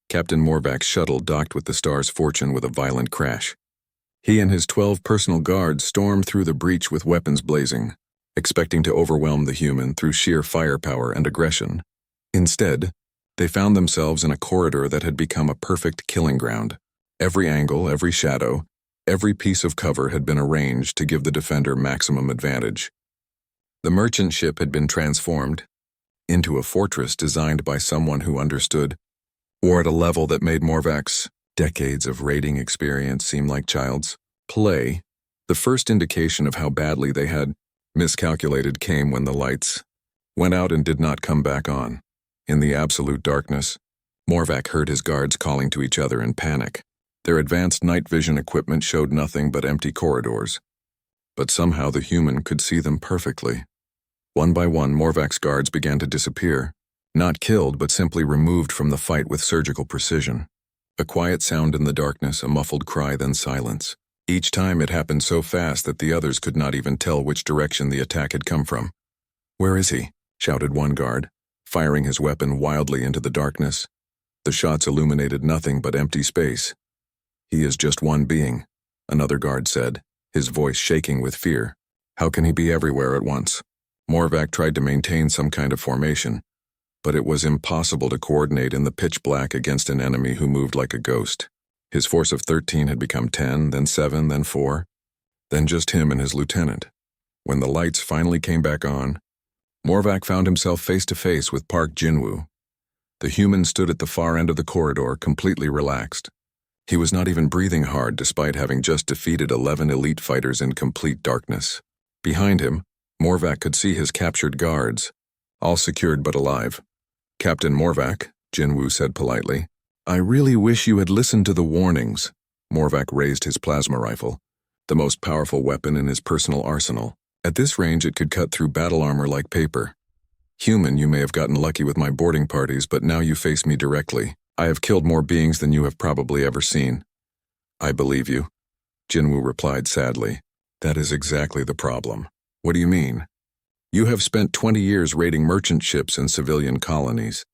Captain Morvac's shuttle docked with the Star's Fortune with a violent crash. He and his 12 personal guards stormed through the breach with weapons blazing, expecting to overwhelm the human through sheer firepower and aggression. Instead, they found themselves in a corridor that had become a perfect killing ground. Every angle, every shadow, every piece of cover had been arranged to give the defender maximum advantage. The merchant ship had been transformed into a fortress designed by someone who understood war at a level that made Morvac's decades of raiding experience seem like child's play. The first indication of how badly they had miscalculated came when the lights went out and did not come back on. In the absolute darkness, Morvac heard his guards calling to each other in panic. Their advanced night vision equipment showed nothing but empty corridors, but somehow the human could see them perfectly. One by one, Morvac's guards began to disappear, not killed but simply removed from the fight with surgical precision. A quiet sound in the darkness, a muffled cry, then silence. Each time it happened so fast that the others could not even tell which direction the attack had come from. "Where is he?" shouted one guard, firing his weapon wildly into the darkness. The shots illuminated nothing but empty space. "He is just one being," another guard said, his voice shaking with fear. "How can he be everywhere at once?" Morvac tried to maintain some kind of formation, but it was impossible to coordinate in the pitch black against an enemy who moved like a ghost. His force of 13 had become 10, then 7, then 4, then just him and his lieutenant. When the lights finally came back on, Morvac found himself face to face with Park Jinwoo. The human stood at the far end of the corridor, completely relaxed. He was not even breathing hard despite having just defeated 11 elite fighters in complete darkness. Behind him, Morvac could see his captured guards, all secured but alive. "Captain Morvac," Jinwoo said politely, "I really wish you had listened to the warnings." Morvac raised his plasma rifle, the most powerful weapon in his personal arsenal. At this range it could cut through battle armor like paper. "Human, you may have gotten lucky with my boarding parties, but now you face me directly. I have killed more beings than you have probably ever seen." "I believe you," Jinwoo replied sadly. "That is exactly the problem." "What do you mean?" "You have spent 20 years raiding merchant ships and civilian colonies.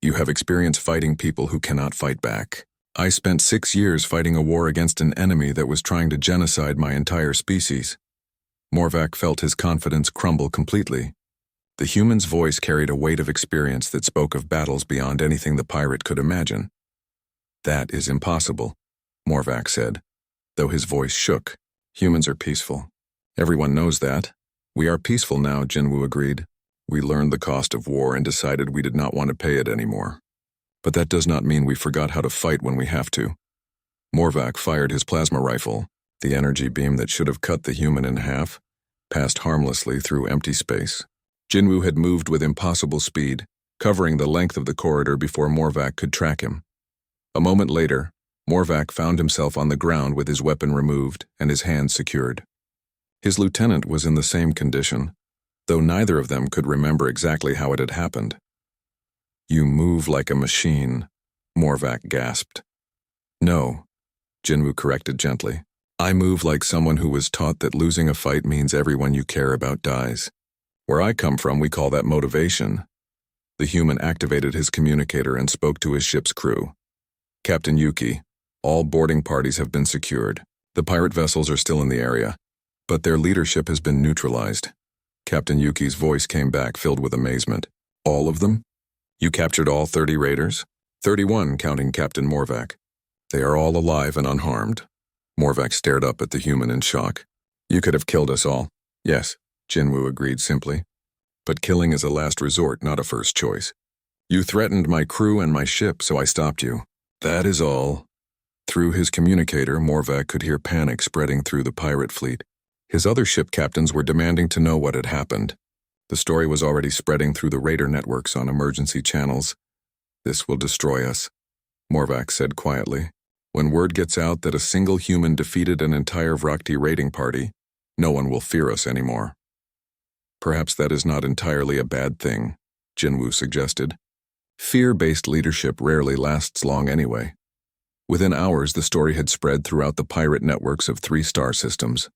You have experience fighting people who cannot fight back. I spent 6 years fighting a war against an enemy that was trying to genocide my entire species." Morvac felt his confidence crumble completely. The human's voice carried a weight of experience that spoke of battles beyond anything the pirate could imagine. "That is impossible," Morvac said, though his voice shook. "Humans are peaceful. Everyone knows that." "We are peaceful now," Jinwoo agreed. "We learned the cost of war and decided we did not want to pay it anymore. But that does not mean we forgot how to fight when we have to." Morvac fired his plasma rifle. The energy beam that should have cut the human in half passed harmlessly through empty space. Jinwoo had moved with impossible speed, covering the length of the corridor before Morvac could track him. A moment later, Morvac found himself on the ground with his weapon removed and his hands secured. His lieutenant was in the same condition, though neither of them could remember exactly how it had happened. "You move like a machine," Morvac gasped. "No," Jinwoo corrected gently. "I move like someone who was taught that losing a fight means everyone you care about dies. Where I come from, we call that motivation." The human activated his communicator and spoke to his ship's crew. "Captain Yuki, all boarding parties have been secured. The pirate vessels are still in the area, but their leadership has been neutralized." Captain Yuki's voice came back, filled with amazement. "All of them? You captured all 30 raiders?" 31, counting Captain Morvac. "They are all alive and unharmed." Morvac stared up at the human in shock. "You could have killed us all." "Yes," Jinwoo agreed simply. "But killing is a last resort, not a first choice. You threatened my crew and my ship, so I stopped you. That is all." Through his communicator, Morvac could hear panic spreading through the pirate fleet. His other ship captains were demanding to know what had happened. The story was already spreading through the raider networks on emergency channels. "This will destroy us," Morvac said quietly. "When word gets out that a single human defeated an entire Vrakti raiding party, no one will fear us anymore." "Perhaps that is not entirely a bad thing," Jinwoo suggested. "Fear-based leadership rarely lasts long anyway." Within hours, the story had spread throughout the pirate networks of 3 star systems.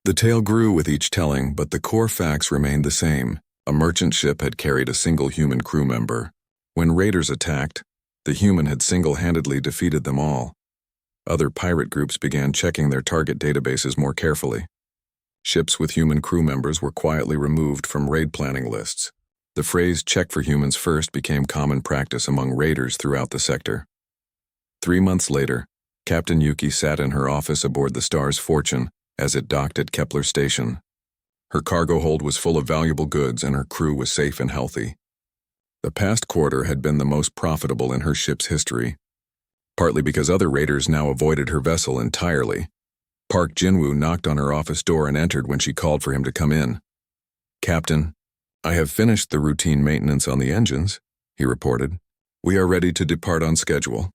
The tale grew with each telling, but the core facts remained the same. A merchant ship had carried a single human crew member. When raiders attacked, The human had single-handedly defeated them all. Other pirate groups began checking their target databases more carefully. Ships with human crew members were quietly removed from raid planning lists. The phrase "check for humans first" became common practice among raiders throughout the sector. 3 months later, Captain Yuki sat in her office aboard the Star's Fortune as it docked at Kepler Station. Her cargo hold was full of valuable goods and her crew was safe and healthy. The past quarter had been the most profitable in her ship's history, partly because other raiders now avoided her vessel entirely. Park Jinwoo knocked on her office door and entered when she called for him to come in. "Captain, I have finished the routine maintenance on the engines," he reported. "We are ready to depart on schedule."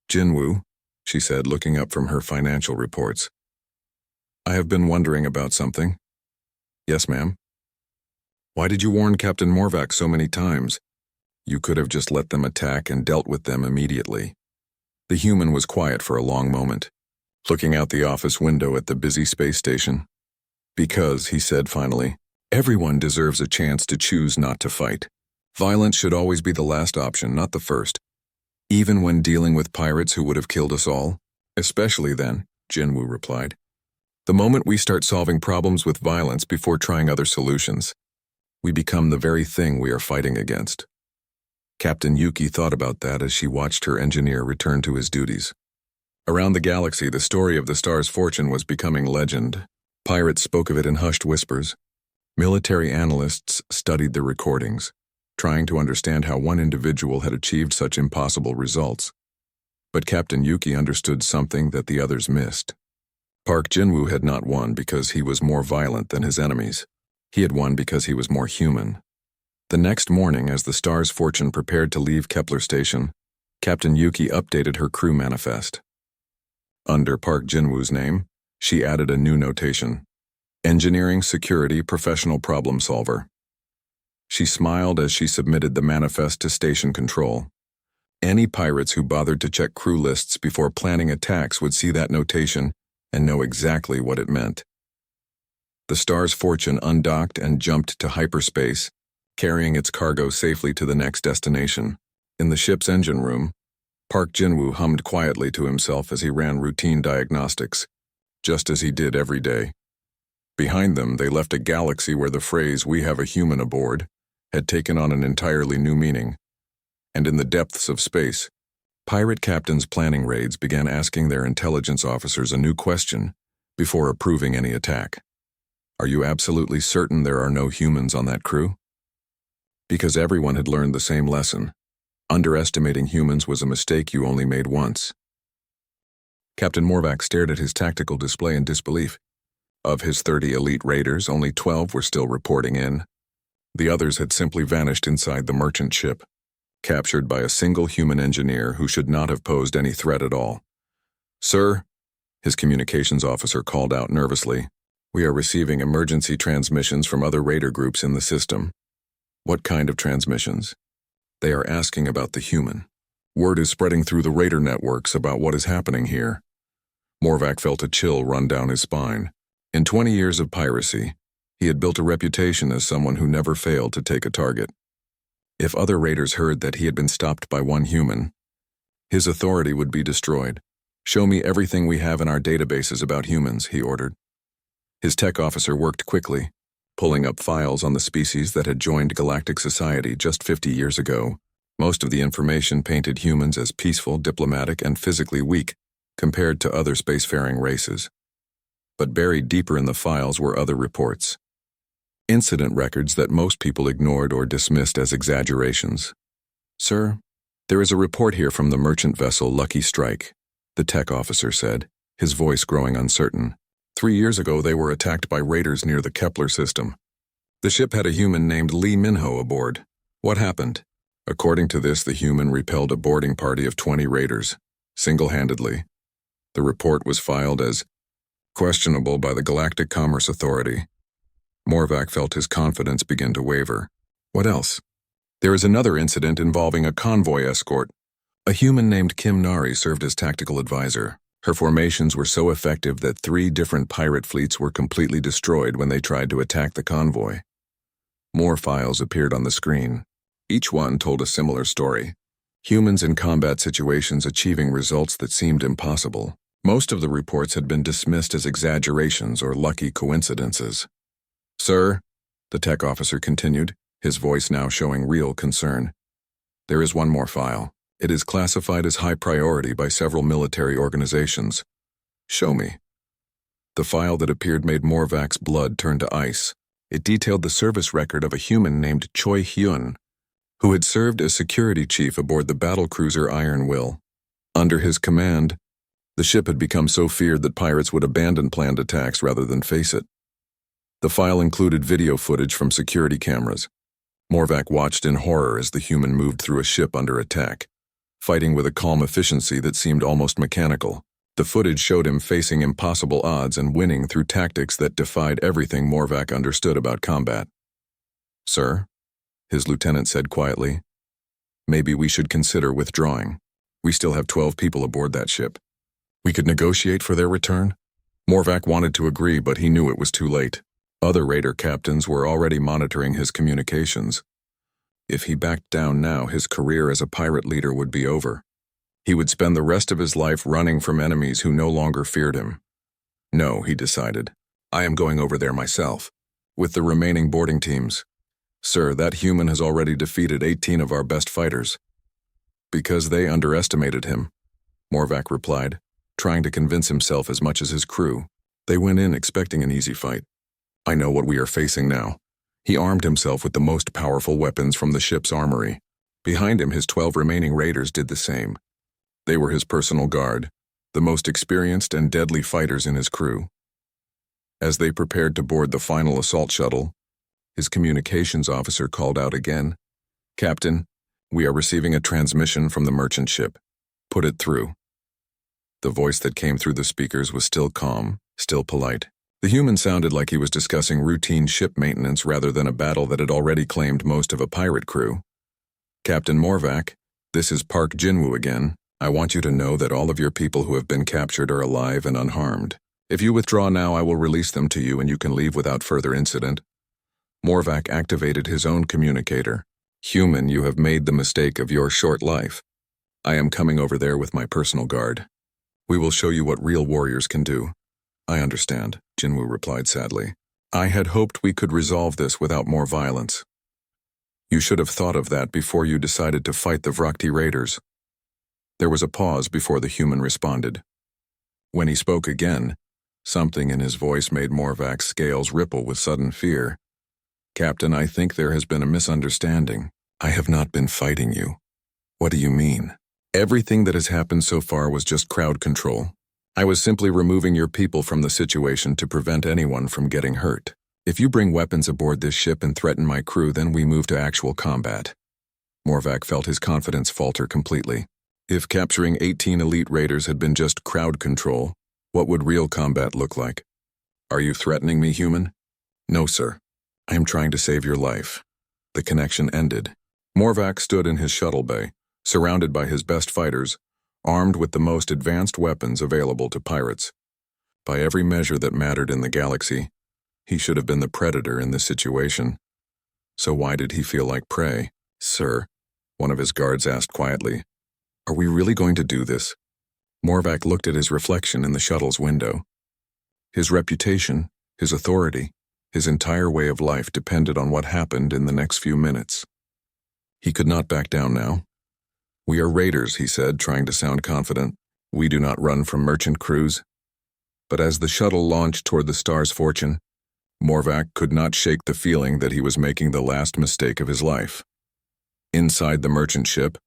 "Jinwoo," she said, looking up from her financial reports. "I have been wondering about something." "Yes, ma'am." "Why did you warn Captain Morvac so many times? You could have just let them attack and dealt with them immediately." The human was quiet for a long moment, looking out the office window at the busy space station. "Because," he said finally, "everyone deserves a chance to choose not to fight. Violence should always be the last option, not the first. Even when dealing with pirates who would have killed us all." "Especially then," Jinwoo replied. "The moment we start solving problems with violence before trying other solutions, we become the very thing we are fighting against." Captain Yuki thought about that as she watched her engineer return to his duties. Around the galaxy, the story of the Star's Fortune was becoming legend. Pirates spoke of it in hushed whispers. Military analysts studied the recordings, trying to understand how one individual had achieved such impossible results. But Captain Yuki understood something that the others missed. Park Jinwoo had not won because he was more violent than his enemies. He had won because he was more human. The next morning, as the Star's Fortune prepared to leave Kepler Station, Captain Yuki updated her crew manifest. Under Park Jinwoo's name, she added a new notation: Engineering Security Professional Problem Solver. She smiled as she submitted the manifest to Station Control. Any pirates who bothered to check crew lists before planning attacks would see that notation and know exactly what it meant. The Star's Fortune undocked and jumped to hyperspace, carrying its cargo safely to the next destination. In the ship's engine room, Park Jinwoo hummed quietly to himself as he ran routine diagnostics, just as he did every day. Behind them, they left a galaxy where the phrase "we have a human aboard" had taken on an entirely new meaning. And in the depths of space, pirate captains planning raids began asking their intelligence officers a new question before approving any attack. "Are you absolutely certain there are no humans on that crew?" Because everyone had learned the same lesson. Underestimating humans was a mistake you only made once. Captain Morvac stared at his tactical display in disbelief. Of his 30 elite raiders, only 12 were still reporting in. The others had simply vanished inside the merchant ship, captured by a single human engineer who should not have posed any threat at all. "Sir," his communications officer called out nervously, "we are receiving emergency transmissions from other raider groups in the system." "What kind of transmissions?" "They are asking about the human. Word is spreading through the raider networks about what is happening here." Morvac felt a chill run down his spine. In 20 years of piracy, he had built a reputation as someone who never failed to take a target. If other raiders heard that he had been stopped by one human, his authority would be destroyed. "Show me everything we have in our databases about humans," he ordered. His tech officer worked quickly, pulling up files on the species that had joined galactic society just 50 years ago. Most of the information painted humans as peaceful, diplomatic, and physically weak compared to other spacefaring races. But buried deeper in the files were other reports. Incident records that most people ignored or dismissed as exaggerations. "Sir, there is a report here from the merchant vessel Lucky Strike," the tech officer said, his voice growing uncertain. 3 years ago, they were attacked by raiders near the Kepler system. The ship had a human named Lee Minho aboard. What happened? According to this, the human repelled a boarding party of 20 raiders, single-handedly. The report was filed as questionable by the Galactic Commerce Authority. Morvac felt his confidence begin to waver. "What else?" "There is another incident involving a convoy escort. A human named Kim Nari served as tactical advisor. Her formations were so effective that 3 different pirate fleets were completely destroyed when they tried to attack the convoy." More files appeared on the screen. Each one told a similar story. Humans in combat situations achieving results that seemed impossible. Most of the reports had been dismissed as exaggerations or lucky coincidences. "Sir," the tech officer continued, his voice now showing real concern. "There is one more file. It is classified as high priority by several military organizations." "Show me." The file that appeared made Morvac's blood turn to ice. It detailed the service record of a human named Choi Hyun, who had served as security chief aboard the battlecruiser Iron Will. Under his command, the ship had become so feared that pirates would abandon planned attacks rather than face it. The file included video footage from security cameras. Morvac watched in horror as the human moved through a ship under attack, fighting with a calm efficiency that seemed almost mechanical. The footage showed him facing impossible odds and winning through tactics that defied everything Morvac understood about combat. "Sir," his lieutenant said quietly, "maybe we should consider withdrawing. We still have 12 people aboard that ship. We could negotiate for their return." Morvac wanted to agree, but he knew it was too late. Other raider captains were already monitoring his communications. If he backed down now, his career as a pirate leader would be over. He would spend the rest of his life running from enemies who no longer feared him. "No," he decided. "I am going over there myself, with the remaining boarding teams. Sir, that human has already defeated 18 of our best fighters." "Because they underestimated him," Morvac replied, trying to convince himself as much as his crew. "They went in expecting an easy fight. I know what we are facing now." He armed himself with the most powerful weapons from the ship's armory. Behind him, his 12 remaining raiders did the same. They were his personal guard, the most experienced and deadly fighters in his crew. As they prepared to board the final assault shuttle, his communications officer called out again, "Captain, we are receiving a transmission from the merchant ship. Put it through." The voice that came through the speakers was still calm, still polite. The human sounded like he was discussing routine ship maintenance rather than a battle that had already claimed most of a pirate crew. "Captain Morvac, this is Park Jinwoo again. I want you to know that all of your people who have been captured are alive and unharmed. If you withdraw now, I will release them to you and you can leave without further incident." Morvac activated his own communicator. "Human, you have made the mistake of your short life. I am coming over there with my personal guard. We will show you what real warriors can do." "I understand," Jinwoo replied sadly. "I had hoped we could resolve this without more violence." "You should have thought of that before you decided to fight the Vrakti raiders." There was a pause before the human responded. When he spoke again, something in his voice made Morvac's scales ripple with sudden fear. "Captain, I think there has been a misunderstanding. I have not been fighting you." "What do you mean?" "Everything that has happened so far was just crowd control. I was simply removing your people from the situation to prevent anyone from getting hurt. If you bring weapons aboard this ship and threaten my crew, then we move to actual combat." Morvac felt his confidence falter completely. If capturing 18 elite raiders had been just crowd control, what would real combat look like? "Are you threatening me, human?" "No, sir. I am trying to save your life." The connection ended. Morvac stood in his shuttle bay, surrounded by his best fighters, armed with the most advanced weapons available to pirates. By every measure that mattered in the galaxy, he should have been the predator in this situation. So why did he feel like prey? "Sir," one of his guards asked quietly, "are we really going to do this?" Morvac looked at his reflection in the shuttle's window. His reputation, his authority, his entire way of life depended on what happened in the next few minutes. He could not back down now. "We are raiders," he said, trying to sound confident. "We do not run from merchant crews." But as the shuttle launched toward the star's fortune, Morvac could not shake the feeling that he was making the last mistake of his life. Inside the merchant ship,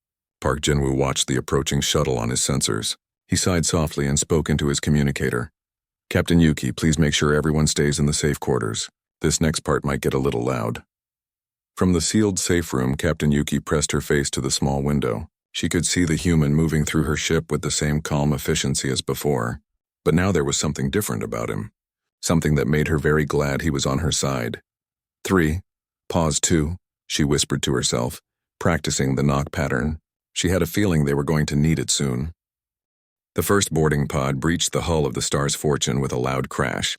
Park Jinwoo watched the approaching shuttle on his sensors. He sighed softly and spoke into his communicator. "Captain Yuki, please make sure everyone stays in the safe quarters. This next part might get a little loud." From the sealed safe room, Captain Yuki pressed her face to the small window. She could see the human moving through her ship with the same calm efficiency as before, but now there was something different about him, something that made her very glad he was on her side. "3, pause 2, she whispered to herself, practicing the knock pattern. She had a feeling they were going to need it soon. The first boarding pod breached the hull of the Star's Fortune with a loud crash.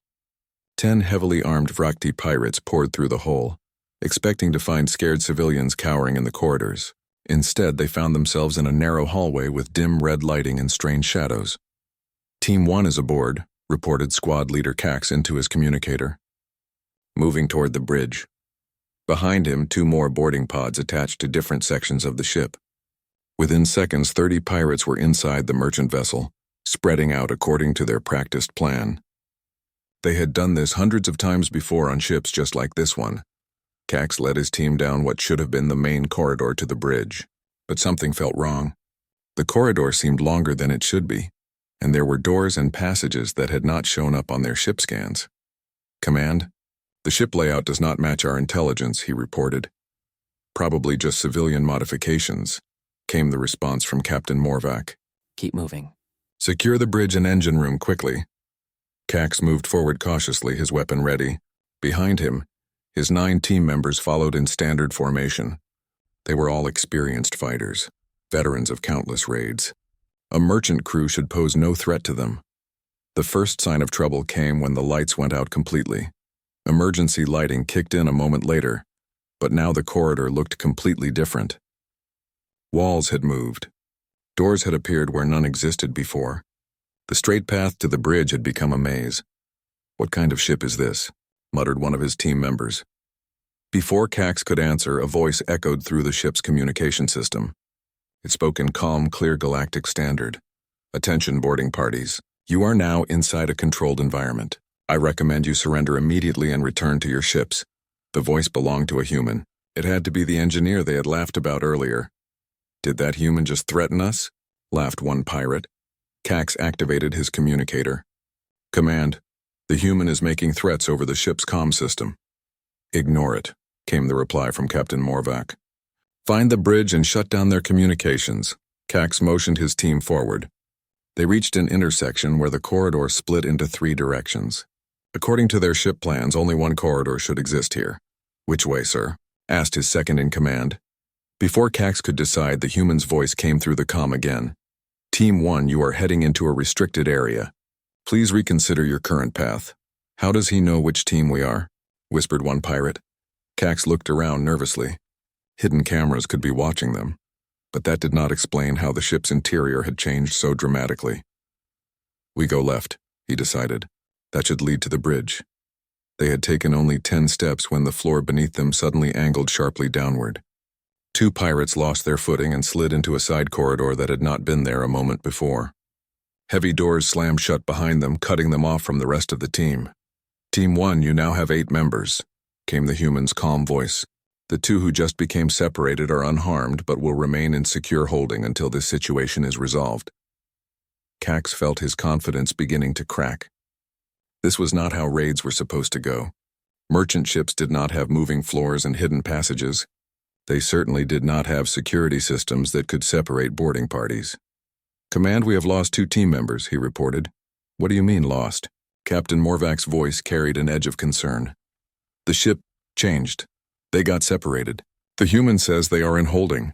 10 heavily armed Vrakti pirates poured through the hole, expecting to find scared civilians cowering in the corridors. Instead, they found themselves in a narrow hallway with dim red lighting and strange shadows. Team 1 is aboard, reported squad leader Cax into his communicator. Moving toward the bridge. Behind him, 2 more boarding pods attached to different sections of the ship. Within seconds, 30 pirates were inside the merchant vessel, spreading out according to their practiced plan. They had done this hundreds of times before on ships just like this one. Cax led his team down what should have been the main corridor to the bridge, but something felt wrong. The corridor seemed longer than it should be, and there were doors and passages that had not shown up on their ship scans. "Command, the ship layout does not match our intelligence," he reported. "Probably just civilian modifications," came the response from Captain Morvac. "Keep moving." "Secure the bridge and engine room quickly." Cax moved forward cautiously, his weapon ready. Behind him, his 9 team members followed in standard formation. They were all experienced fighters, veterans of countless raids. A merchant crew should pose no threat to them. The first sign of trouble came when the lights went out completely. Emergency lighting kicked in a moment later, but now the corridor looked completely different. Walls had moved. Doors had appeared where none existed before. The straight path to the bridge had become a maze. "What kind of ship is this?" muttered one of his team members. Before Cax could answer, a voice echoed through the ship's communication system. It spoke in calm, clear galactic standard. "Attention, boarding parties. You are now inside a controlled environment. I recommend you surrender immediately and return to your ships." The voice belonged to a human. It had to be the engineer they had laughed about earlier. "Did that human just threaten us?" laughed one pirate. Cax activated his communicator. "Command, the human is making threats over the ship's comm system." "Ignore it," came the reply from Captain Morvac. "Find the bridge and shut down their communications." Cax motioned his team forward. They reached an intersection where the corridor split into 3 directions. According to their ship plans, only one corridor should exist here. "Which way, sir?" asked his second-in-command. Before Cax could decide, the human's voice came through the comm again. "Team 1, you are heading into a restricted area. Please reconsider your current path." "How does he know which team we are?" whispered one pirate. Cax looked around nervously. Hidden cameras could be watching them, but that did not explain how the ship's interior had changed so dramatically. "We go left," he decided. "That should lead to the bridge." They had taken only 10 steps when the floor beneath them suddenly angled sharply downward. 2 pirates lost their footing and slid into a side corridor that had not been there a moment before. Heavy doors slammed shut behind them, cutting them off from the rest of the team. "Team 1, you now have 8 members," came the human's calm voice. "The 2 who just became separated are unharmed but will remain in secure holding until this situation is resolved." Cax felt his confidence beginning to crack. This was not how raids were supposed to go. Merchant ships did not have moving floors and hidden passages. They certainly did not have security systems that could separate boarding parties. "Command, we have lost 2 team members," he reported. "What do you mean, lost?" Captain Morvac's voice carried an edge of concern. "The ship changed. They got separated. The human says they are in holding."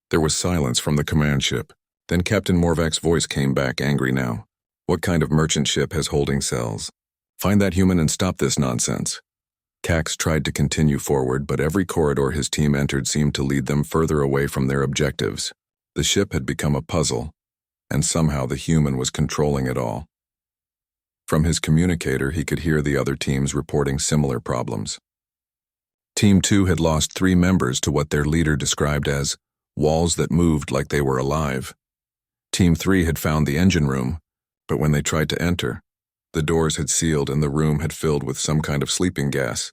There was silence from the command ship. Then Captain Morvac's voice came back, angry now. "What kind of merchant ship has holding cells? Find that human and stop this nonsense." Cax tried to continue forward, but every corridor his team entered seemed to lead them further away from their objectives. The ship had become a puzzle, and somehow the human was controlling it all. From his communicator, he could hear the other teams reporting similar problems. Team 2 had lost 3 members to what their leader described as walls that moved like they were alive. Team 3 had found the engine room, but when they tried to enter, the doors had sealed and the room had filled with some kind of sleeping gas.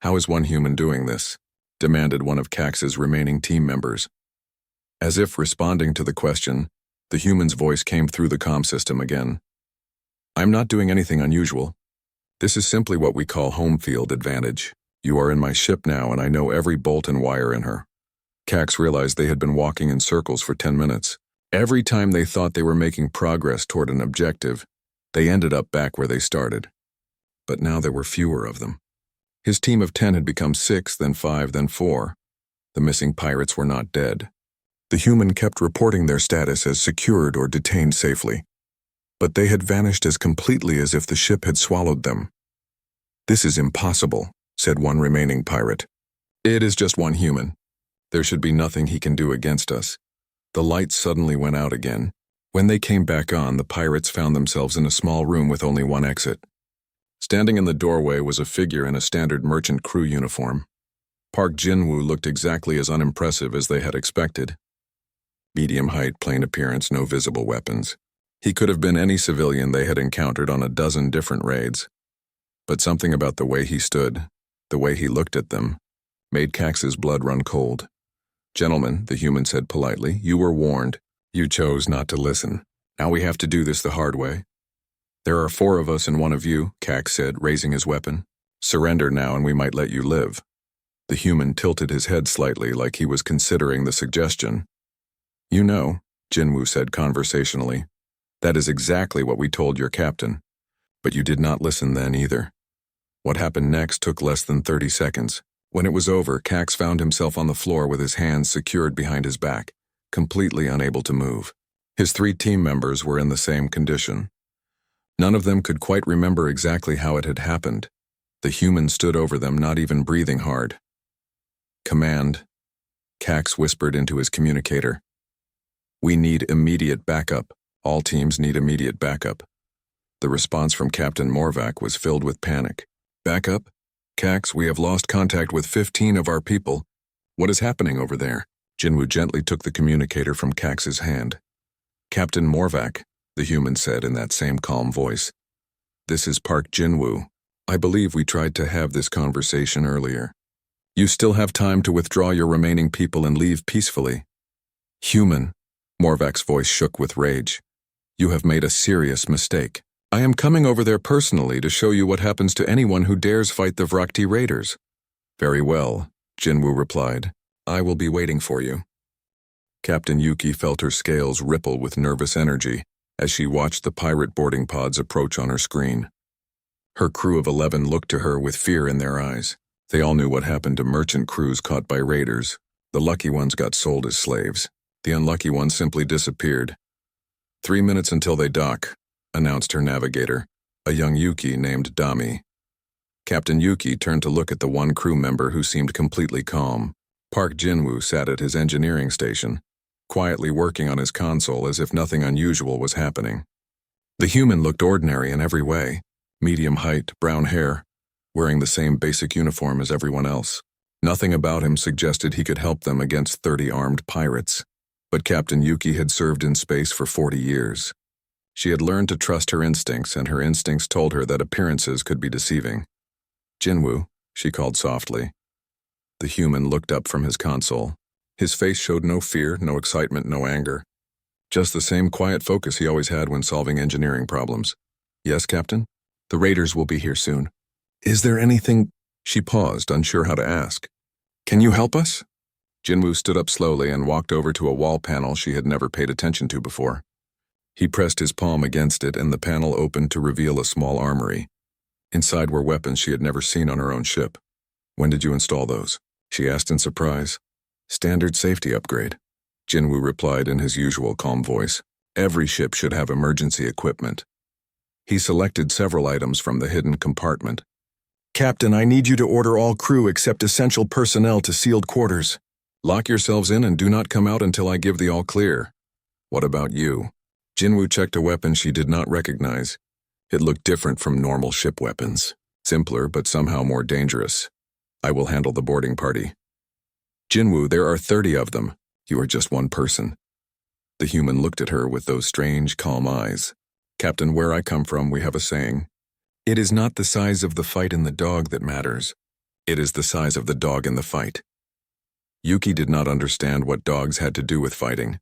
"How is one human doing this?" demanded one of Cax's remaining team members. As if responding to the question, the human's voice came through the comm system again. "I'm not doing anything unusual. This is simply what we call home field advantage. You are in my ship now and I know every bolt and wire in her." Cax realized they had been walking in circles for 10 minutes. Every time they thought they were making progress toward an objective, they ended up back where they started. But now there were fewer of them. His team of 10 had become 6, then 5, then 4. The missing pirates were not dead. The human kept reporting their status as secured or detained safely. But they had vanished as completely as if the ship had swallowed them. "This is impossible," said one remaining pirate. "It is just one human." There should be nothing he can do against us. The lights suddenly went out again. When they came back on, the pirates found themselves in a small room with only one exit. Standing in the doorway was a figure in a standard merchant crew uniform. Park Jin-woo looked exactly as unimpressive as they had expected. Medium height, plain appearance, no visible weapons. He could have been any civilian they had encountered on a dozen different raids. But something about the way he stood, the way he looked at them, made Cax's blood run cold. "Gentlemen," the human said politely, "you were warned. You chose not to listen. Now we have to do this the hard way." "There are 4 of us and 1 of you," Cax said, raising his weapon. "Surrender now and we might let you live." The human tilted his head slightly like he was considering the suggestion. "You know," Jinwoo said conversationally, "that is exactly what we told your captain. But you did not listen then either." What happened next took less than 30 seconds. When it was over, Cax found himself on the floor with his hands secured behind his back, completely unable to move. His 3 team members were in the same condition. None of them could quite remember exactly how it had happened. The human stood over them, not even breathing hard. "Command," Cax whispered into his communicator. "We need immediate backup. All teams need immediate backup." The response from Captain Morvac was filled with panic. "Backup? Cax, we have lost contact with 15 of our people. What is happening over there?" Jinwoo gently took the communicator from Cax's hand. "Captain Morvac," the human said in that same calm voice. "This is Park Jinwoo. I believe we tried to have this conversation earlier. You still have time to withdraw your remaining people and leave peacefully." "Human," Morvac's voice shook with rage. "You have made a serious mistake. I am coming over there personally to show you what happens to anyone who dares fight the Vrakti raiders." "Very well," Jinwoo replied. "I will be waiting for you." Captain Yuki felt her scales ripple with nervous energy as she watched the pirate boarding pods approach on her screen. Her crew of 11 looked to her with fear in their eyes. They all knew what happened to merchant crews caught by raiders. The lucky ones got sold as slaves. The unlucky ones simply disappeared. 3 minutes until they dock," announced her navigator, a young Yuki named Dami. Captain Yuki turned to look at the one crew member who seemed completely calm. Park Jinwoo sat at his engineering station, quietly working on his console as if nothing unusual was happening. The human looked ordinary in every way, medium height, brown hair, wearing the same basic uniform as everyone else. Nothing about him suggested he could help them against 30 armed pirates. But Captain Yuki had served in space for 40 years. She had learned to trust her instincts, and her instincts told her that appearances could be deceiving. "Jinwoo," she called softly. The human looked up from his console. His face showed no fear, no excitement, no anger. Just the same quiet focus he always had when solving engineering problems. "Yes, Captain? The raiders will be here soon." "Is there anything—" She paused, unsure how to ask. "Can you help us?" Jinwoo stood up slowly and walked over to a wall panel she had never paid attention to before. He pressed his palm against it, and the panel opened to reveal a small armory. Inside were weapons she had never seen on her own ship. "When did you install those?" she asked in surprise. "Standard safety upgrade," Jinwoo replied in his usual calm voice. "Every ship should have emergency equipment." He selected several items from the hidden compartment. "Captain, I need you to order all crew except essential personnel to sealed quarters. Lock yourselves in and do not come out until I give the all clear." "What about you?" Jinwoo checked a weapon she did not recognize. It looked different from normal ship weapons. Simpler, but somehow more dangerous. "I will handle the boarding party." "Jinwoo, there are 30 of them. You are just one person." The human looked at her with those strange, calm eyes. "Captain, where I come from, we have a saying. It is not the size of the fight in the dog that matters. It is the size of the dog in the fight." Yuki did not understand what dogs had to do with fighting,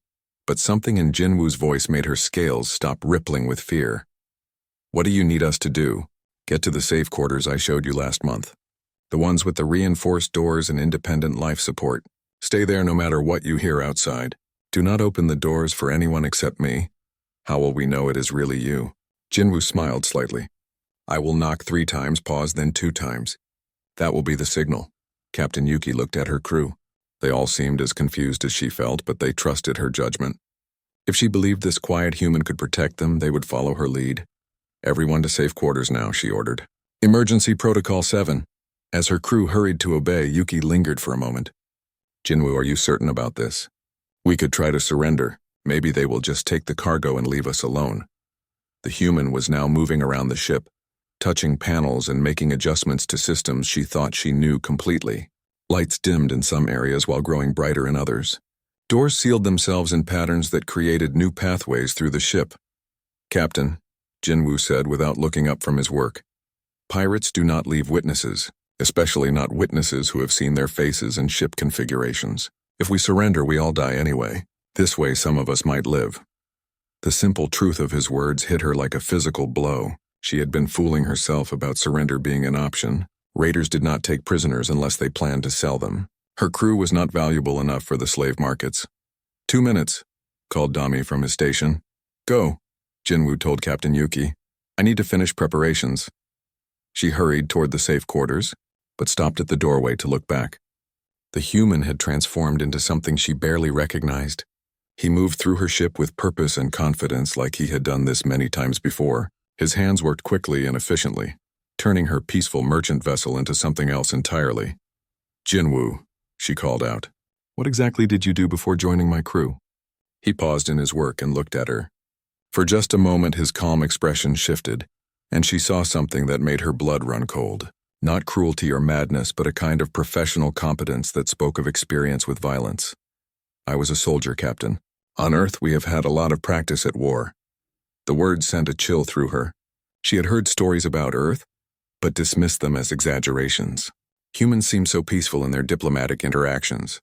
but something in Jinwoo's voice made her scales stop rippling with fear. "What do you need us to do?" "Get to the safe quarters I showed you last month. The ones with the reinforced doors and independent life support. Stay there no matter what you hear outside. Do not open the doors for anyone except me. How will we know it is really you?" Jinwoo smiled slightly. "I will knock 3 times, pause, then 2 times. That will be the signal." Captain Yuki looked at her crew. They all seemed as confused as she felt, but they trusted her judgment. If she believed this quiet human could protect them, they would follow her lead. "Everyone to safe quarters now," she ordered. "Emergency Protocol 7. As her crew hurried to obey, Yuki lingered for a moment. Jinwoo, are you certain about this? We could try to surrender. Maybe they will just take the cargo and leave us alone. The human was now moving around the ship, touching panels and making adjustments to systems she thought she knew completely. Lights dimmed in some areas while growing brighter in others. Doors sealed themselves in patterns that created new pathways through the ship. Captain, Jinwoo said without looking up from his work, pirates do not leave witnesses, especially not witnesses who have seen their faces and ship configurations. If we surrender, we all die anyway. This way, some of us might live. The simple truth of his words hit her like a physical blow. She had been fooling herself about surrender being an option. Raiders did not take prisoners unless they planned to sell them. Her crew was not valuable enough for the slave markets. 2 minutes, called Dami from his station. Go, Jinwoo told Captain Yuki. I need to finish preparations. She hurried toward the safe quarters, but stopped at the doorway to look back. The human had transformed into something she barely recognized. He moved through her ship with purpose and confidence like he had done this many times before. His hands worked quickly and efficiently, turning her peaceful merchant vessel into something else entirely. Jinwoo, she called out. What exactly did you do before joining my crew? He paused in his work and looked at her. For just a moment his calm expression shifted, and she saw something that made her blood run cold. Not cruelty or madness, but a kind of professional competence that spoke of experience with violence. I was a soldier, Captain. On Earth, we have had a lot of practice at war. The words sent a chill through her. She had heard stories about Earth, but dismissed them as exaggerations. Humans seemed so peaceful in their diplomatic interactions.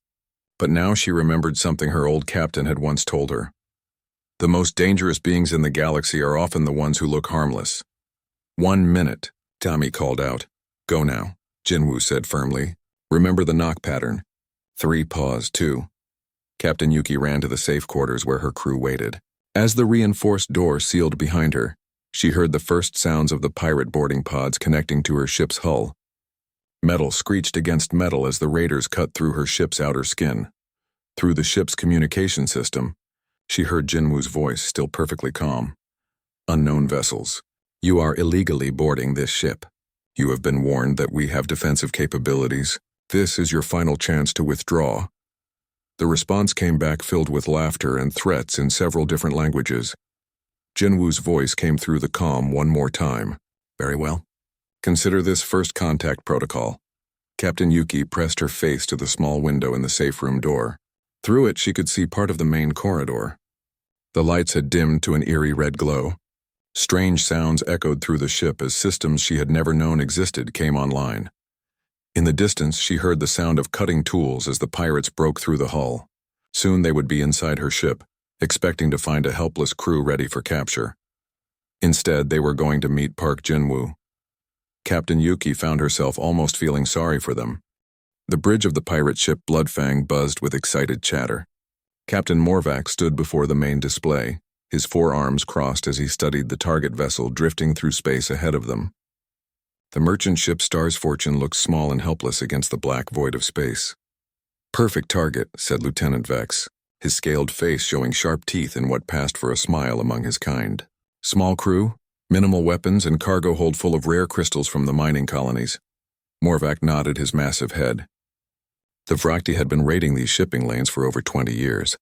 But now she remembered something her old captain had once told her. The most dangerous beings in the galaxy are often the ones who look harmless. 1 minute, Dami called out. Go now, Jinwoo said firmly. Remember the knock pattern. 3 pause, 2. Captain Yuki ran to the safe quarters where her crew waited. As the reinforced door sealed behind her, she heard the first sounds of the pirate boarding pods connecting to her ship's hull. Metal screeched against metal as the raiders cut through her ship's outer skin. Through the ship's communication system, she heard Jinwoo's voice, still perfectly calm. Unknown vessels. You are illegally boarding this ship. You have been warned that we have defensive capabilities. This is your final chance to withdraw. The response came back filled with laughter and threats in several different languages. Jinwoo's voice came through the comm one more time. Very well. Consider this first contact protocol. Captain Yuki pressed her face to the small window in the safe room door. Through it, she could see part of the main corridor. The lights had dimmed to an eerie red glow. Strange sounds echoed through the ship as systems she had never known existed came online. In the distance, she heard the sound of cutting tools as the pirates broke through the hull. Soon they would be inside her ship, expecting to find a helpless crew ready for capture. Instead, they were going to meet Park Jinwoo. Captain Yuki found herself almost feeling sorry for them. The bridge of the pirate ship Bloodfang buzzed with excited chatter. Captain Morvac stood before the main display, his forearms crossed as he studied the target vessel drifting through space ahead of them. The merchant ship Star's Fortune looked small and helpless against the black void of space. Perfect target, said Lieutenant Vex, his scaled face showing sharp teeth in what passed for a smile among his kind. Small crew, minimal weapons, and cargo hold full of rare crystals from the mining colonies. Morvac nodded his massive head. The Vrakti had been raiding these shipping lanes for over 20 years.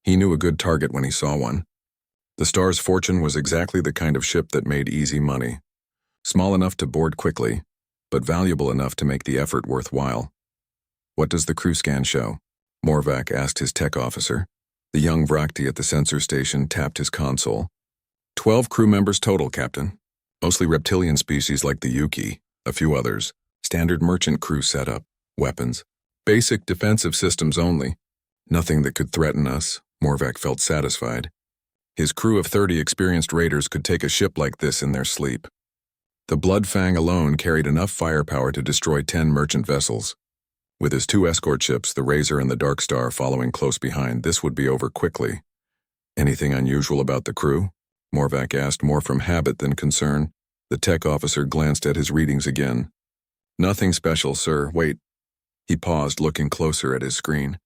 He knew a good target when he saw one. The Star's Fortune was exactly the kind of ship that made easy money. Small enough to board quickly, but valuable enough to make the effort worthwhile. What does the crew scan show? Morvac asked his tech officer. The young Vrakti at the sensor station tapped his console. 12 crew members total, Captain. Mostly reptilian species like the Yuki, a few others. Standard merchant crew setup, weapons. Basic defensive systems only. Nothing that could threaten us. Morvac felt satisfied. His crew of 30 experienced raiders could take a ship like this in their sleep. The Bloodfang alone carried enough firepower to destroy 10 merchant vessels. With his 2 escort ships, the Razor and the Dark Star, following close behind, this would be over quickly. Anything unusual about the crew? Morvac asked, more from habit than concern. The tech officer glanced at his readings again. Nothing special, sir. Wait. He paused, looking closer at his screen.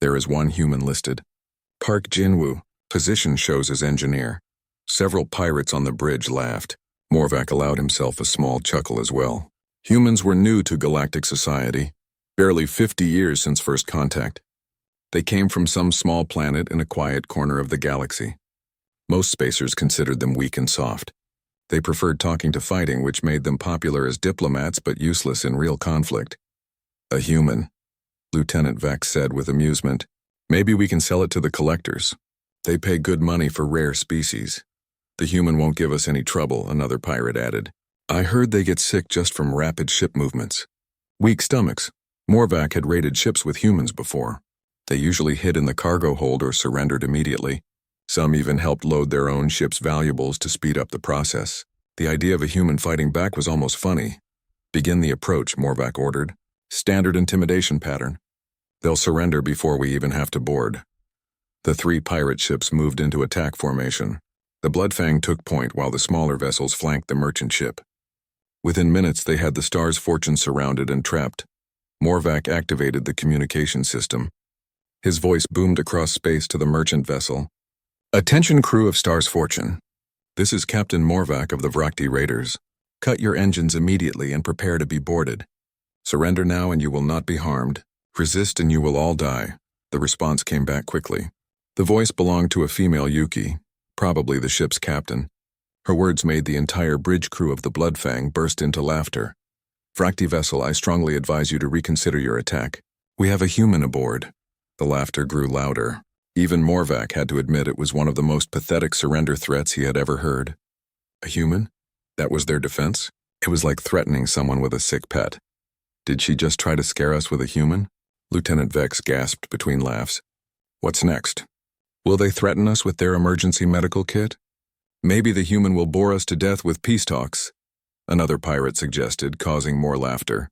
There is one human listed. Park Jinwoo. Position shows as engineer. Several pirates on the bridge laughed. Morvac allowed himself a small chuckle as well. Humans were new to galactic society. barely 50 years since first contact. They came from some small planet in a quiet corner of the galaxy. Most spacers considered them weak and soft. They preferred talking to fighting, which made them popular as diplomats but useless in real conflict. A human, Lieutenant Vex said with amusement. Maybe we can sell it to the collectors. They pay good money for rare species. The human won't give us any trouble, another pirate added. I heard they get sick just from rapid ship movements. Weak stomachs. Morvac had raided ships with humans before. They usually hid in the cargo hold or surrendered immediately. Some even helped load their own ship's valuables to speed up the process. The idea of a human fighting back was almost funny. Begin the approach, Morvac ordered. Standard intimidation pattern. They'll surrender before we even have to board. The 3 pirate ships moved into attack formation. The Bloodfang took point while the smaller vessels flanked the merchant ship. Within minutes, they had the Star's Fortune surrounded and trapped. Morvac activated the communication system. His voice boomed across space to the merchant vessel. Attention crew of Star's Fortune. This is Captain Morvac of the Vrakti Raiders. Cut your engines immediately and prepare to be boarded. Surrender now and you will not be harmed. Resist and you will all die. The response came back quickly. The voice belonged to a female Yuki, probably the ship's captain. Her words made the entire bridge crew of the Bloodfang burst into laughter. Vrakti vessel, I strongly advise you to reconsider your attack. We have a human aboard. The laughter grew louder. Even Morvac had to admit it was one of the most pathetic surrender threats he had ever heard. A human? That was their defense? It was like threatening someone with a sick pet. Did she just try to scare us with a human? Lieutenant Vex gasped between laughs. What's next? Will they threaten us with their emergency medical kit? Maybe the human will bore us to death with peace talks, another pirate suggested, causing more laughter.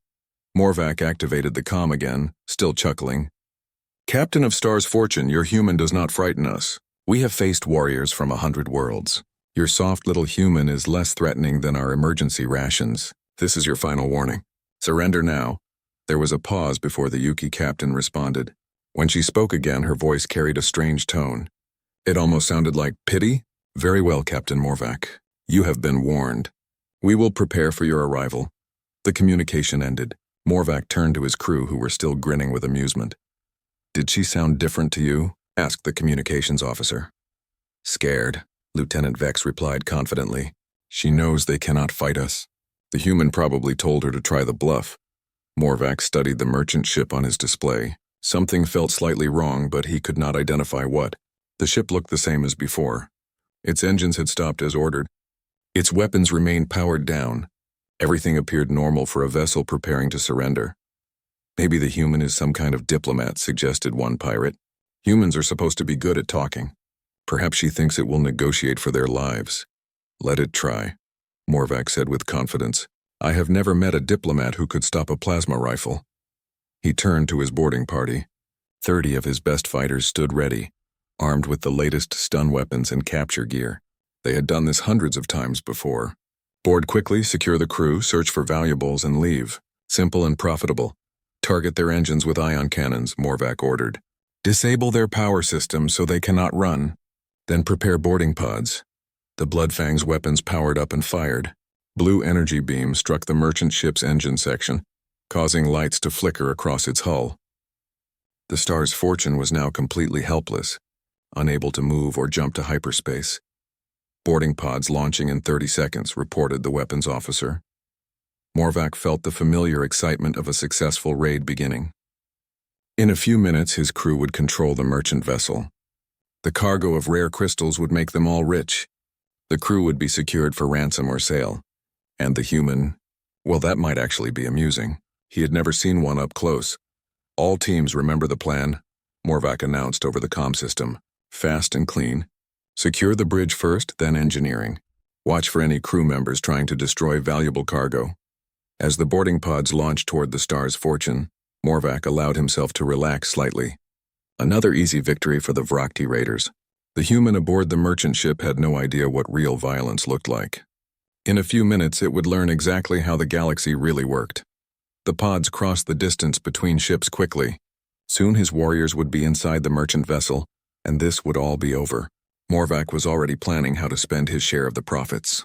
Morvac activated the comm again, still chuckling. Captain of Star's Fortune, your human does not frighten us. We have faced warriors from 100 worlds. Your soft little human is less threatening than our emergency rations. This is your final warning. Surrender now. There was a pause before the Yuki captain responded. When she spoke again, her voice carried a strange tone. It almost sounded like pity. Very well, Captain Morvac. You have been warned. We will prepare for your arrival. The communication ended. Morvac turned to his crew, who were still grinning with amusement. Did she sound different to you? Asked the communications officer. Scared, Lieutenant Vex replied confidently. She knows they cannot fight us. The human probably told her to try the bluff. Morvac studied the merchant ship on his display. Something felt slightly wrong, but he could not identify what. The ship looked the same as before. Its engines had stopped as ordered. Its weapons remained powered down. Everything appeared normal for a vessel preparing to surrender. Maybe the human is some kind of diplomat, suggested one pirate. Humans are supposed to be good at talking. Perhaps she thinks it will negotiate for their lives. Let it try, Morvac said with confidence. I have never met a diplomat who could stop a plasma rifle. He turned to his boarding party. 30 of his best fighters stood ready, armed with the latest stun weapons and capture gear. They had done this hundreds of times before. Board quickly, secure the crew, search for valuables, and leave. Simple and profitable. Target their engines with ion cannons, Morvac ordered. Disable their power systems so they cannot run. Then prepare boarding pods. The Bloodfang's weapons powered up and fired. Blue energy beams struck the merchant ship's engine section, causing lights to flicker across its hull. The Star's Fortune was now completely helpless, unable to move or jump to hyperspace. Boarding pods launching in 30 seconds, reported the weapons officer. Morvac felt the familiar excitement of a successful raid beginning. In a few minutes, his crew would control the merchant vessel. The cargo of rare crystals would make them all rich. The crew would be secured for ransom or sale. And the human, well, that might actually be amusing. He had never seen one up close. All teams remember the plan, Morvac announced over the comm system. Fast and clean. Secure the bridge first, then engineering. Watch for any crew members trying to destroy valuable cargo. As the boarding pods launched toward the Star's Fortune, Morvac allowed himself to relax slightly. Another easy victory for the Vrakti Raiders. The human aboard the merchant ship had no idea what real violence looked like. In a few minutes, it would learn exactly how the galaxy really worked. The pods crossed the distance between ships quickly. Soon his warriors would be inside the merchant vessel, and this would all be over. Morvac was already planning how to spend his share of the profits.